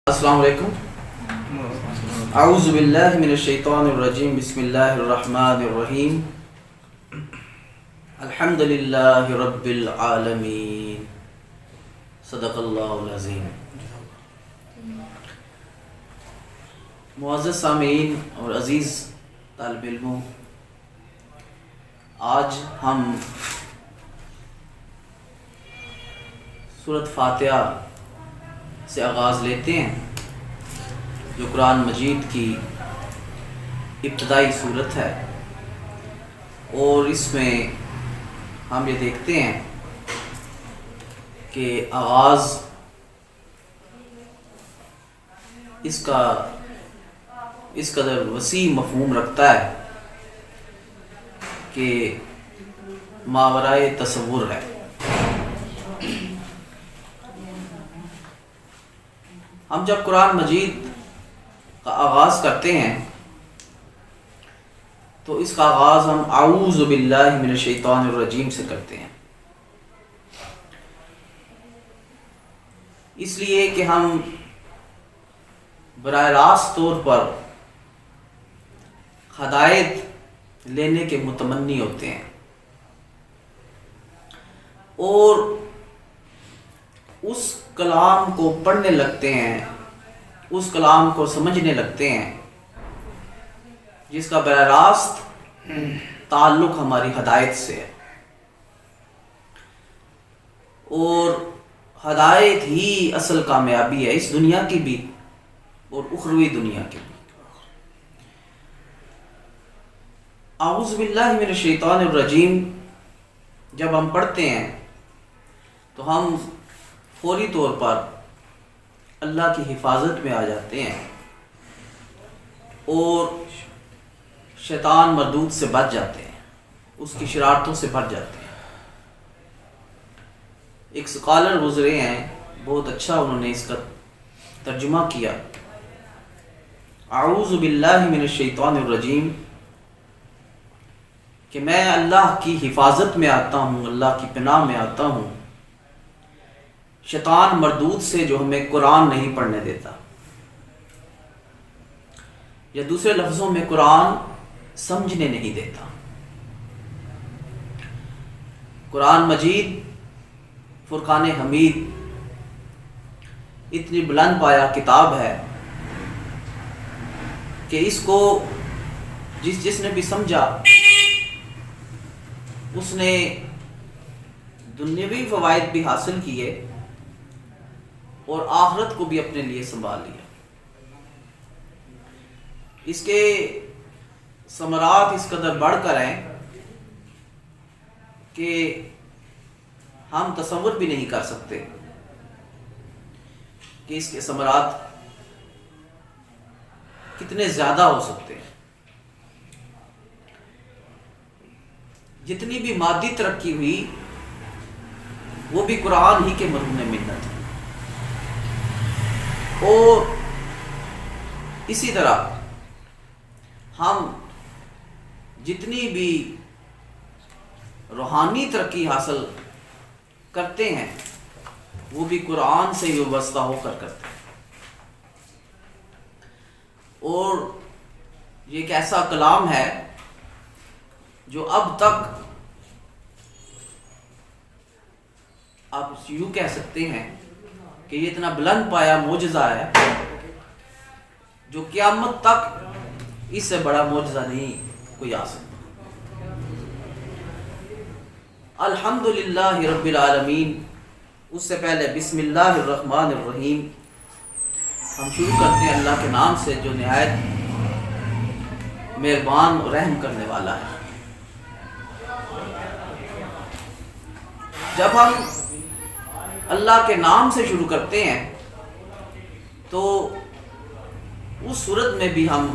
السلام علیکم. اعوذ باللہ من الشیطان الرجیم. بسم اللہ الرحمن الرحیم. الحمد للہ رب العالمین. صدق اللہ العظیم. معزز سامعین اور عزیز طالب علموں، آج ہم سورۃ فاتحہ سے آغاز لیتے ہیں، جو قرآن مجید کی ابتدائی سورت ہے، اور اس میں ہم یہ دیکھتے ہیں کہ آغاز اس قدر وسیع مفہوم رکھتا ہے کہ ماورائے تصور ہے. ہم جب قرآن مجید کا آغاز کرتے ہیں تو اس کا آغاز ہم اعوذ باللہ من الشیطان الرجیم سے کرتے ہیں، اس لیے کہ ہم براہ راست طور پر ہدایت لینے کے متمنی ہوتے ہیں اور اس کلام کو پڑھنے لگتے ہیں، اس کلام کو سمجھنے لگتے ہیں جس کا براہ راست تعلق ہماری ہدایت سے ہے، اور ہدایت ہی اصل کامیابی ہے، اس دنیا کی بھی اور اخروی دنیا کی بھی. اعوذ باللہ من الشیطان الرجیم جب ہم پڑھتے ہیں تو ہم فوری طور پر اللہ کی حفاظت میں آ جاتے ہیں اور شیطان مردود سے بچ جاتے ہیں، اس کی شرارتوں سے بچ جاتے ہیں. ایک سکالر گزرے ہیں، بہت اچھا انہوں نے اس کا ترجمہ کیا. اعوذ باللہ من الشیطان الرجیم کہ میں اللہ کی حفاظت میں آتا ہوں، اللہ کی پناہ میں آتا ہوں شیطان مردود سے جو ہمیں قرآن نہیں پڑھنے دیتا، یا دوسرے لفظوں میں قرآن سمجھنے نہیں دیتا. قرآن مجید فرقان حمید اتنی بلند پایہ کتاب ہے کہ اس کو جس نے بھی سمجھا اس نے دنیاوی فوائد بھی حاصل کیے اور آخرت کو بھی اپنے لیے سنبھال لیا. اس کے ثمرات اس قدر بڑھ کر ہیں کہ ہم تصور بھی نہیں کر سکتے کہ اس کے ثمرات کتنے زیادہ ہو سکتے ہیں. جتنی بھی مادی ترقی ہوئی وہ بھی قرآن ہی کے مرہون منت ہے، اور اسی طرح ہم جتنی بھی روحانی ترقی حاصل کرتے ہیں وہ بھی قرآن سے وابستہ ہو کر کرتے ہیں. اور یہ ایک ایسا کلام ہے جو اب تک آپ یوں کہہ سکتے ہیں کہ یہ اتنا بلند پایا معجزہ ہے جو قیامت تک اس سے بڑا معجزہ نہیں کوئی آ سکتا. الحمدللہ رب العالمین. اس سے پہلے بسم اللہ الرحمن الرحیم ہم شروع کرتے ہیں اللہ کے نام سے جو نہایت مہربان اور رحم کرنے والا ہے. جب ہم اللہ کے نام سے شروع کرتے ہیں تو اس صورت میں بھی ہم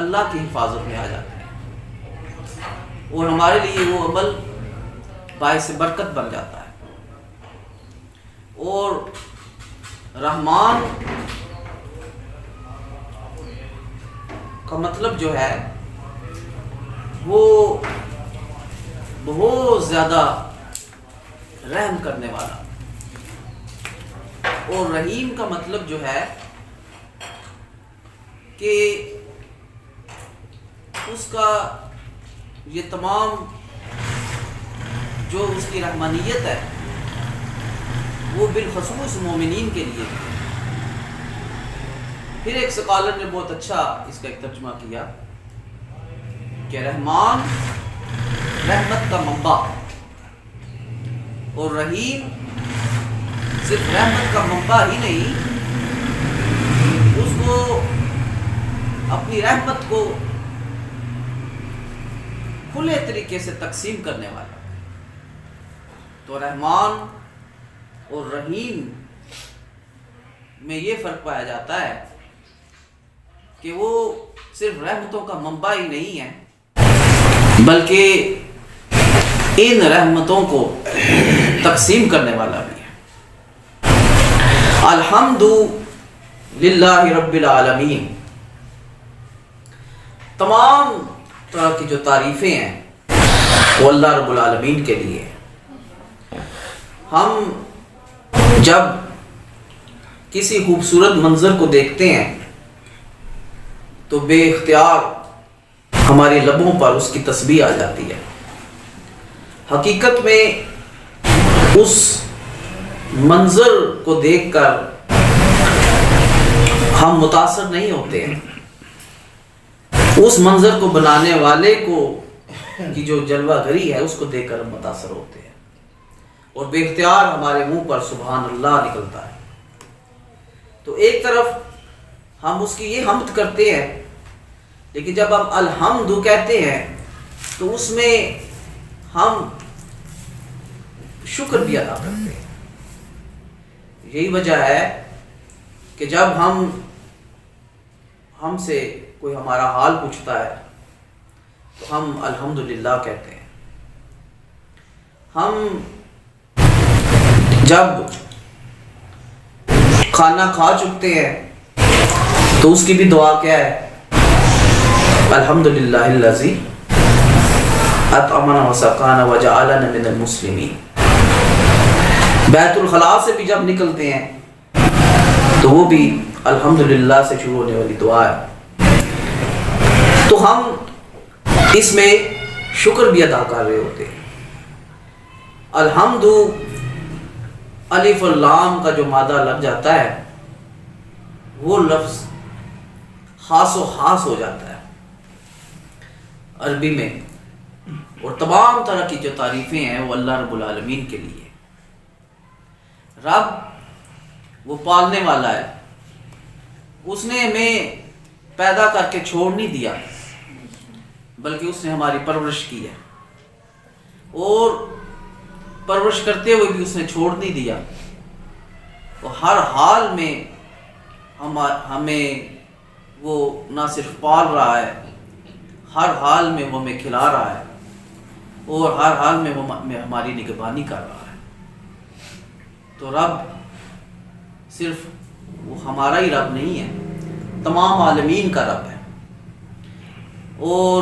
اللہ کی حفاظت میں آ جاتے ہیں اور ہمارے لیے وہ عمل باعث برکت بن جاتا ہے. اور رحمان کا مطلب جو ہے وہ بہت زیادہ رحم کرنے والا. اور رحیم کا مطلب جو ہے کہ اس کا یہ تمام جو اس کی رحمانیت ہے وہ بالخصوص مومنین کے لیے. پھر ایک سکالر نے بہت اچھا اس کا ایک ترجمہ کیا کہ رحمان رحمت کا منبع اور رحیم صرف رحمت کا منبع ہی نہیں، اس کو اپنی رحمت کو کھلے طریقے سے تقسیم کرنے والا. تو رحمان اور رحیم میں یہ فرق پایا جاتا ہے کہ وہ صرف رحمتوں کا منبع ہی نہیں ہے بلکہ ان رحمتوں کو تقسیم کرنے والا بھی ہے. الحمد للہ رب العالمین، تمام طرح کی جو تعریفیں ہیں وہ اللہ رب العالمین کے لیے. ہم جب کسی خوبصورت منظر کو دیکھتے ہیں تو بے اختیار ہمارے لبوں پر اس کی تسبیح آ جاتی ہے. حقیقت میں اس منظر کو دیکھ کر ہم متاثر نہیں ہوتے ہیں، اس منظر کو بنانے والے کو کی جو جلوہ گری ہے اس کو دیکھ کر ہم متاثر ہوتے ہیں اور بے اختیار ہمارے منہ پر سبحان اللہ نکلتا ہے. تو ایک طرف ہم اس کی یہ حمد کرتے ہیں، لیکن جب ہم الحمد کہتے ہیں تو اس میں ہم شکر بھی ادا کرتے ہیں. یہی وجہ ہے کہ جب ہم سے کوئی ہمارا حال پوچھتا ہے تو ہم الحمدللہ کہتے ہیں. ہم جب کھانا کھا چکتے ہیں تو اس کی بھی دعا کیا ہے؟ الحمدللہ الذی اطعمنا وسقانا وجعلنا من المسلمین. بیت الخلاء سے بھی جب نکلتے ہیں تو وہ بھی الحمدللہ سے شروع ہونے والی دعا ہے. تو ہم اس میں شکر بھی ادا کر رہے ہوتے ہیں. الحمد الف اور لام کا جو مادہ لگ جاتا ہے وہ لفظ خاص و خاص ہو جاتا ہے عربی میں، اور تمام طرح کی جو تعریفیں ہیں وہ اللہ رب العالمین کے لیے. رب وہ پالنے والا ہے، اس نے ہمیں پیدا کر کے چھوڑ نہیں دیا بلکہ اس نے ہماری پرورش کی ہے، اور پرورش کرتے ہوئے بھی اس نے چھوڑ نہیں دیا. وہ ہر حال میں ہمیں وہ نہ صرف پال رہا ہے، ہر حال میں وہ ہمیں کھلا رہا ہے اور ہر حال میں وہ ہماری نگہبانی کر رہا ہے. تو رب صرف وہ ہمارا ہی رب نہیں ہے، تمام عالمین کا رب ہے. اور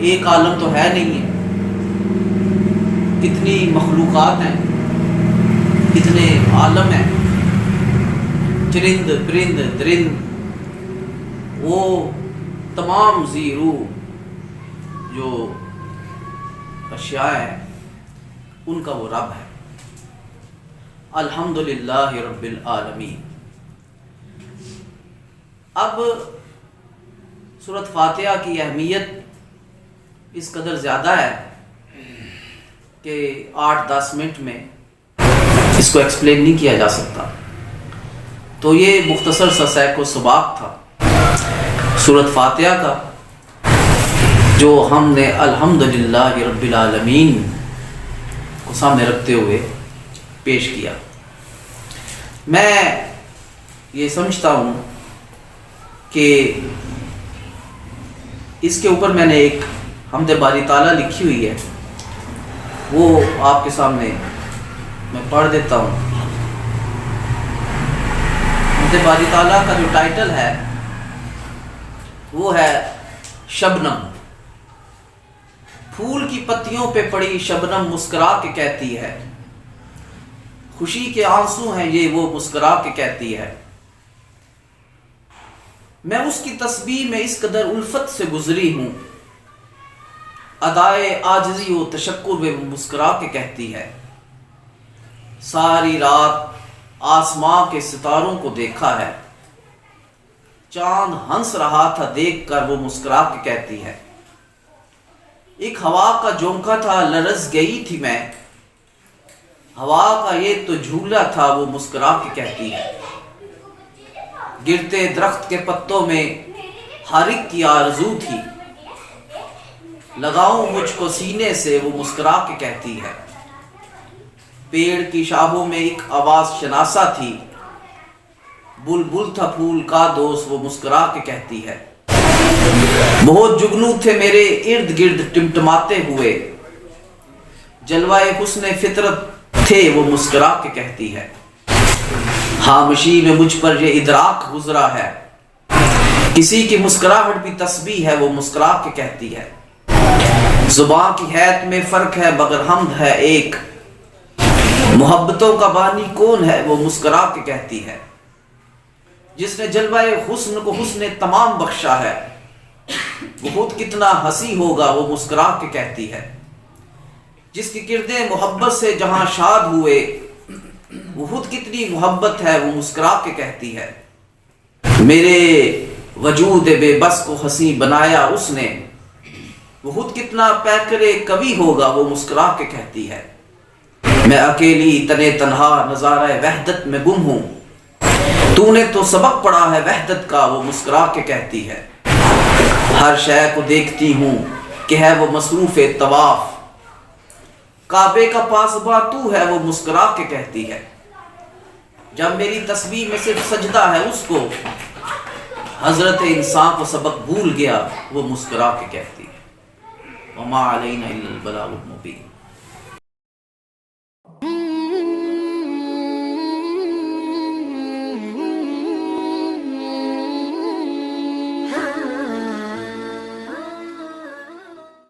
ایک عالم تو ہے نہیں ہے، کتنی مخلوقات ہیں، کتنے عالم ہیں، چرند پرند درند، وہ تمام ذی روح جو اشیاء ہیں ان کا وہ رب ہے. الحمدللہ رب العالمین. اب سورۃ فاتحہ کی اہمیت اس قدر زیادہ ہے کہ 8-10 منٹ میں اس کو ایکسپلین نہیں کیا جا سکتا. تو یہ مختصر سا سیق و سباق تھا سورۃ فاتحہ کا، جو ہم نے الحمدللہ رب العالمین کو سامنے رکھتے ہوئے پیش کیا. میں یہ سمجھتا ہوں کہ اس کے اوپر میں نے ایک حمد باری تعالیٰ لکھی ہوئی ہے، وہ آپ کے سامنے میں پڑھ دیتا ہوں. حمد باری تعالیٰ کا جو ٹائٹل ہے وہ ہے شبنم. پھول کی پتیوں پہ پڑی شبنم مسکرا کے کہتی ہے خوشی کے آنسو ہیں یہ، وہ مسکرا کے کہتی ہے۔ میں اس کی تسبیح میں اس قدر الفت سے گزری ہوں، ادائے عاجزی و تشکر میں مسکرا کے کہتی ہے۔ ساری رات آسماں کے ستاروں کو دیکھا ہے، چاند ہنس رہا تھا دیکھ کر وہ مسکرا کے کہتی ہے۔ ایک ہوا کا جھونکا تھا لرز گئی تھی میں، ہوا کا یہ تو جھولا تھا وہ مسکرا کے کہتی ہے۔ گرتے درخت کے پتوں میں ہر ایک کی آرزو تھی، لگاؤں مجھ کو سینے سے وہ مسکرا کے کہتی ہے۔ پیڑ کی شاخوں میں ایک آواز شناسا تھی، بلبل تھا پھول کا دوست وہ مسکرا کے کہتی ہے۔ بہت جگنو تھے میرے ارد گرد ٹمٹماتے ہوئے، جلوہ حسن فطرت تھے وہ مسکرا کے کہتی ہے۔ خاموشی میں مجھ پر یہ ادراک گزرا ہے، کسی کی مسکراہٹ بھی تسبیح ہے وہ مسکرا کے کہتی ہے۔ زباں کی حیت میں فرق ہے مگر حمد ہے ایک، محبتوں کا بانی کون ہے وہ مسکرا کے کہتی ہے۔ جس نے جلوہ حسن کو حسن تمام بخشا ہے، وہ خود کتنا ہنسی ہوگا وہ مسکرا کے کہتی ہے۔ جس کی گردیں محبت سے جہاں شاد ہوئے، وہ خود کتنی محبت ہے وہ مسکرا کے کہتی ہے۔ میرے وجود بے بس کو ہنسی بنایا اس نے، وہ خود کتنا پیکرے کبھی ہوگا وہ مسکرا کے کہتی ہے۔ میں اکیلی تنے تنہا نظارہ وحدت میں گم ہوں، تو نے تو سبق پڑھا ہے وحدت کا وہ مسکرا کے کہتی ہے۔ ہر شے کو دیکھتی ہوں کہ ہے وہ مصروف طواف، کعبے کا پاسباں تو ہے وہ مسکرا کے کہتی ہے۔ جب میری تسبیح میں صرف سجدہ ہے اس کو، حضرت انسان کو سبق بھول گیا وہ مسکرا کے کہتی ہے۔ وما علینا الا البلاغ المبین۔